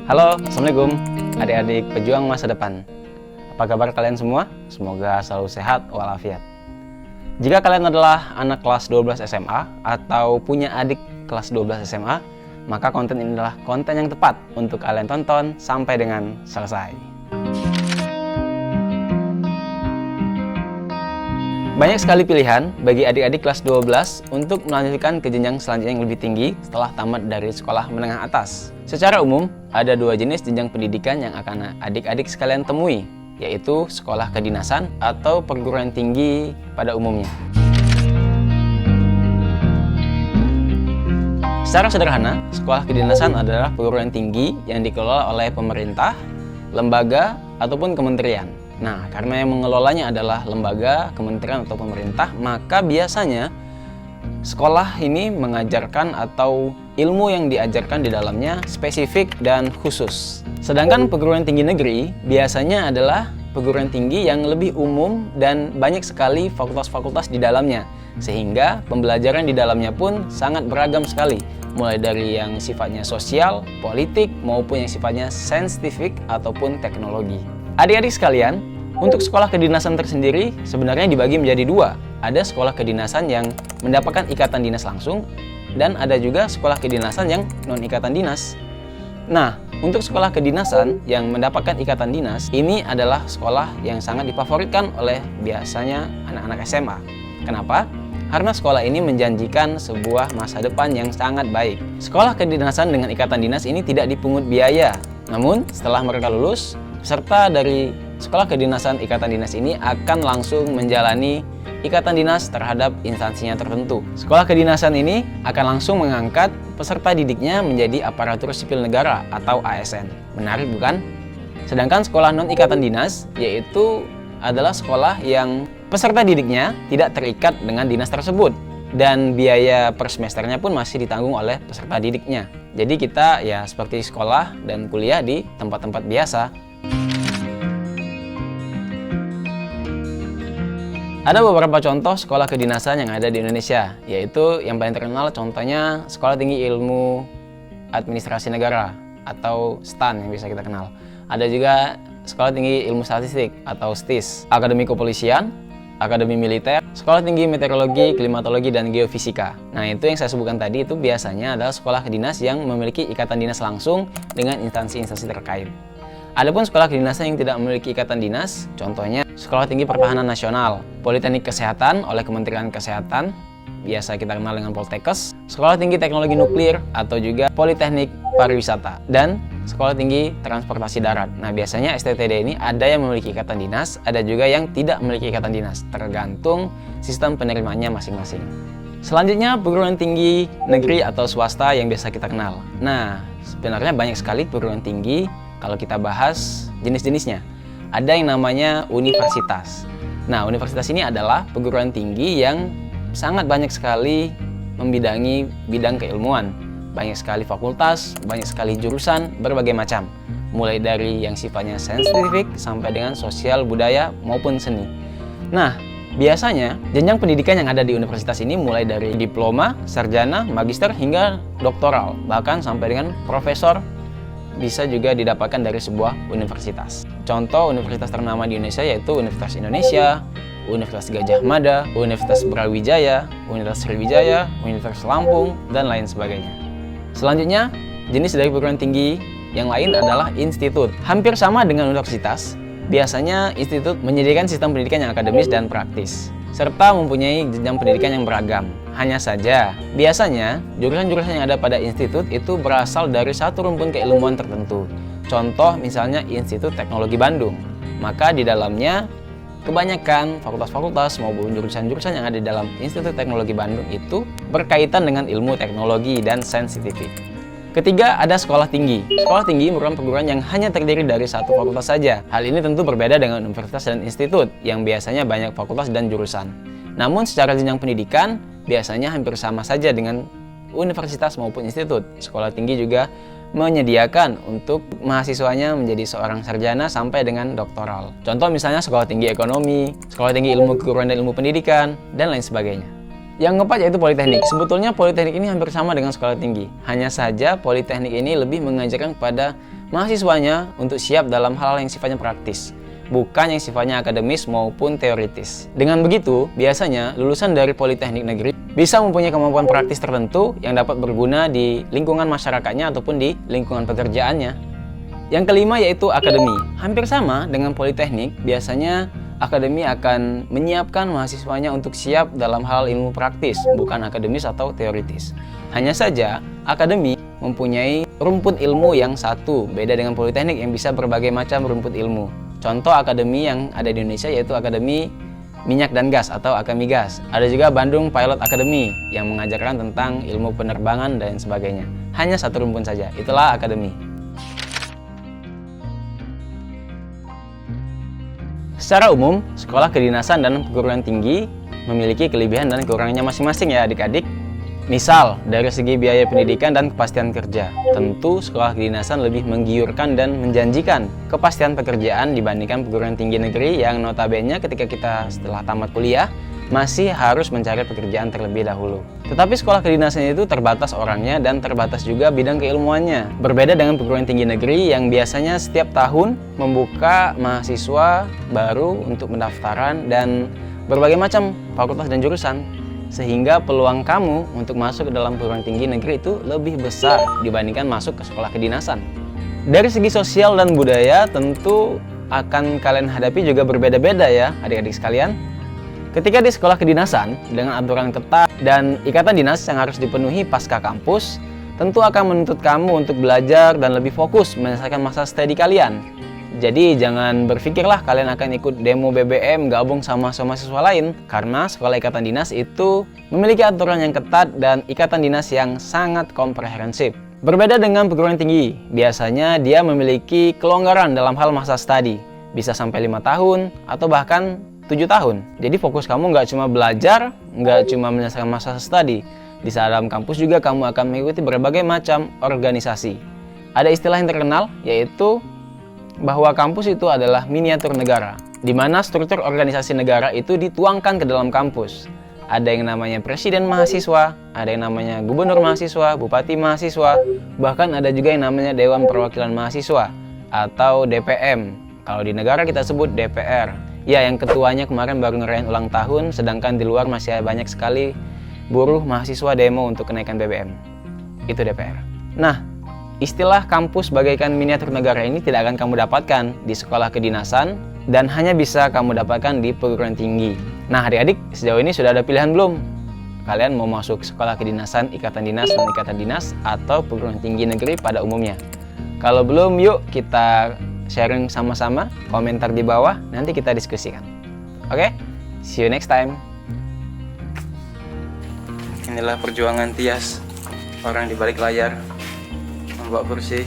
Halo, Assalamualaikum adik-adik pejuang masa depan. Apa kabar kalian semua? Semoga selalu sehat walafiat. Jika kalian adalah anak kelas 12 SMA atau punya adik kelas 12 SMA, maka konten ini adalah konten yang tepat untuk kalian tonton sampai dengan selesai. Banyak sekali pilihan bagi adik-adik kelas 12 untuk melanjutkan ke jenjang selanjutnya yang lebih tinggi setelah tamat dari sekolah menengah atas. Secara umum, ada dua jenis jenjang pendidikan yang akan adik-adik sekalian temui, yaitu sekolah kedinasan atau perguruan tinggi pada umumnya. Secara sederhana, sekolah kedinasan adalah perguruan tinggi yang dikelola oleh pemerintah, lembaga, ataupun kementerian. Nah, karena yang mengelolanya adalah lembaga, kementerian, atau pemerintah, maka biasanya sekolah ini mengajarkan atau ilmu yang diajarkan di dalamnya spesifik dan khusus. Sedangkan perguruan tinggi negeri biasanya adalah perguruan tinggi yang lebih umum dan banyak sekali fakultas-fakultas di dalamnya, sehingga pembelajaran di dalamnya pun sangat beragam sekali, mulai dari yang sifatnya sosial, politik, maupun yang sifatnya saintifik ataupun teknologi. Adik-adik sekalian, untuk sekolah kedinasan tersendiri sebenarnya dibagi menjadi dua. Ada sekolah kedinasan yang mendapatkan ikatan dinas langsung, dan ada juga sekolah kedinasan yang non-ikatan dinas. Nah, untuk sekolah kedinasan yang mendapatkan ikatan dinas, ini adalah sekolah yang sangat difavoritkan oleh biasanya anak-anak SMA. Kenapa? Karena sekolah ini menjanjikan sebuah masa depan yang sangat baik. Sekolah kedinasan dengan ikatan dinas ini tidak dipungut biaya. Namun, setelah mereka lulus, peserta dari sekolah kedinasan ikatan dinas ini akan langsung menjalani ikatan dinas terhadap instansinya tertentu. Sekolah kedinasan ini akan langsung mengangkat peserta didiknya menjadi aparatur sipil negara atau ASN. Menarik bukan? Sedangkan sekolah non-ikatan dinas yaitu adalah sekolah yang peserta didiknya tidak terikat dengan dinas tersebut. Dan biaya per semesternya pun masih ditanggung oleh peserta didiknya. Jadi kita ya seperti sekolah dan kuliah di tempat-tempat biasa. Ada beberapa contoh sekolah kedinasan yang ada di Indonesia, yaitu yang paling terkenal contohnya Sekolah Tinggi Ilmu Administrasi Negara atau STAN yang bisa kita kenal. Ada juga Sekolah Tinggi Ilmu Statistik atau STIS, Akademi Kepolisian, Akademi Militer, Sekolah Tinggi Meteorologi, Klimatologi, dan Geofisika. Nah, itu yang saya sebutkan tadi itu biasanya adalah sekolah dinas yang memiliki ikatan dinas langsung dengan instansi-instansi terkait. Adapun sekolah kedinasan yang tidak memiliki ikatan dinas, contohnya Sekolah Tinggi Pertahanan Nasional, Politeknik Kesehatan oleh Kementerian Kesehatan, biasa kita kenal dengan Poltekkes, Sekolah Tinggi Teknologi Nuklir atau juga Politeknik Pariwisata, dan Sekolah Tinggi Transportasi Darat. Nah, biasanya STTD ini ada yang memiliki ikatan dinas, ada juga yang tidak memiliki ikatan dinas, tergantung sistem penerimaannya masing-masing. Selanjutnya, perguruan tinggi negeri atau swasta yang biasa kita kenal. Nah, sebenarnya banyak sekali perguruan tinggi. Kalau kita bahas jenis-jenisnya, ada yang namanya universitas. Nah, universitas ini adalah perguruan tinggi yang sangat banyak sekali membidangi bidang keilmuan. Banyak sekali fakultas, banyak sekali jurusan, berbagai macam. Mulai dari yang sifatnya saintifik sampai dengan sosial, budaya, maupun seni. Nah, biasanya jenjang pendidikan yang ada di universitas ini mulai dari diploma, sarjana, magister, hingga doktoral. Bahkan sampai dengan profesor bisa juga didapatkan dari sebuah universitas. Contoh universitas ternama di Indonesia yaitu Universitas Indonesia, Universitas Gadjah Mada, Universitas Brawijaya, Universitas Sriwijaya, Universitas Lampung, dan lain sebagainya. Selanjutnya, jenis dari perguruan tinggi yang lain adalah institut. Hampir sama dengan universitas, biasanya institut menyediakan sistem pendidikan yang akademis dan praktis, serta mempunyai jenjang pendidikan yang beragam. Hanya saja, biasanya jurusan-jurusan yang ada pada institut itu berasal dari satu rumpun keilmuan tertentu. Contoh misalnya Institut Teknologi Bandung. Maka di dalamnya kebanyakan fakultas-fakultas maupun jurusan-jurusan yang ada di dalam Institut Teknologi Bandung itu berkaitan dengan ilmu teknologi dan saintifik. Ketiga, ada sekolah tinggi. Sekolah tinggi merupakan perguruan yang hanya terdiri dari satu fakultas saja. Hal ini tentu berbeda dengan universitas dan institut yang biasanya banyak fakultas dan jurusan. Namun secara jenjang pendidikan biasanya hampir sama saja dengan universitas maupun institut. Sekolah tinggi juga menyediakan untuk mahasiswanya menjadi seorang sarjana sampai dengan doktoral. Contoh misalnya sekolah tinggi ekonomi, sekolah tinggi ilmu keguruan dan ilmu pendidikan, dan lain sebagainya. Yang keempat yaitu politeknik. Sebetulnya politeknik ini hampir sama dengan sekolah tinggi. Hanya saja politeknik ini lebih mengajarkan kepada mahasiswanya untuk siap dalam hal yang sifatnya praktis, bukan yang sifatnya akademis maupun teoritis. Dengan begitu, biasanya lulusan dari Politeknik Negeri bisa mempunyai kemampuan praktis tertentu yang dapat berguna di lingkungan masyarakatnya ataupun di lingkungan pekerjaannya. Yang kelima yaitu akademi. Hampir sama dengan Politeknik, biasanya akademi akan menyiapkan mahasiswanya untuk siap dalam hal ilmu praktis, bukan akademis atau teoritis. Hanya saja, akademi mempunyai rumput ilmu yang satu, beda dengan Politeknik yang bisa berbagai macam rumput ilmu. Contoh akademi yang ada di Indonesia yaitu Akademi Minyak dan Gas atau Akamigas. Ada juga Bandung Pilot Academy yang mengajarkan tentang ilmu penerbangan dan sebagainya. Hanya satu rumpun saja, itulah akademi. Secara umum, sekolah kedinasan dan perguruan tinggi memiliki kelebihan dan kekurangannya masing-masing ya adik-adik. Misal, dari segi biaya pendidikan dan kepastian kerja, tentu sekolah kedinasan lebih menggiurkan dan menjanjikan kepastian pekerjaan dibandingkan perguruan tinggi negeri yang notabene ketika kita setelah tamat kuliah masih harus mencari pekerjaan terlebih dahulu. Tetapi sekolah kedinasan itu terbatas orangnya dan terbatas juga bidang keilmuannya. Berbeda dengan perguruan tinggi negeri yang biasanya setiap tahun membuka mahasiswa baru untuk pendaftaran dan berbagai macam fakultas dan jurusan. Sehingga peluang kamu untuk masuk ke dalam perguruan tinggi negeri itu lebih besar dibandingkan masuk ke sekolah kedinasan. Dari segi sosial dan budaya tentu akan kalian hadapi juga berbeda-beda ya adik-adik sekalian. Ketika di sekolah kedinasan dengan aturan ketat dan ikatan dinas yang harus dipenuhi pasca kampus, tentu akan menuntut kamu untuk belajar dan lebih fokus menyelesaikan masa studi kalian. Jadi jangan berpikirlah kalian akan ikut demo BBM gabung sama mahasiswa lain, karena sekolah ikatan dinas itu memiliki aturan yang ketat dan ikatan dinas yang sangat komprehensif. Berbeda dengan perguruan tinggi, biasanya dia memiliki kelonggaran dalam hal masa studi, bisa sampai 5 tahun atau bahkan 7 tahun. Jadi fokus kamu nggak cuma belajar, nggak cuma menyelesaikan masa studi. Di dalam kampus juga kamu akan mengikuti berbagai macam organisasi. Ada istilah yang terkenal yaitu bahwa kampus itu adalah miniatur negara, di mana struktur organisasi negara itu dituangkan ke dalam kampus. Ada yang namanya presiden mahasiswa, ada yang namanya gubernur mahasiswa, bupati mahasiswa, bahkan ada juga yang namanya Dewan Perwakilan Mahasiswa atau DPM. Kalau di negara kita sebut DPR. Ya, yang ketuanya kemarin baru ngerayain ulang tahun, sedangkan di luar masih banyak sekali buruh mahasiswa demo untuk kenaikan BBM. Itu DPR. Nah, istilah kampus bagaikan miniatur negara ini tidak akan kamu dapatkan di sekolah kedinasan dan hanya bisa kamu dapatkan di perguruan tinggi. Nah adik-adik, sejauh ini sudah ada pilihan belum? Kalian mau masuk sekolah kedinasan, ikatan dinas, dan ikatan dinas atau perguruan tinggi negeri pada umumnya? Kalau belum, yuk kita sharing sama-sama, komentar di bawah, nanti kita diskusikan. Oke? See you next time. Inilah perjuangan Tias, orang di balik layar. Mbak bersih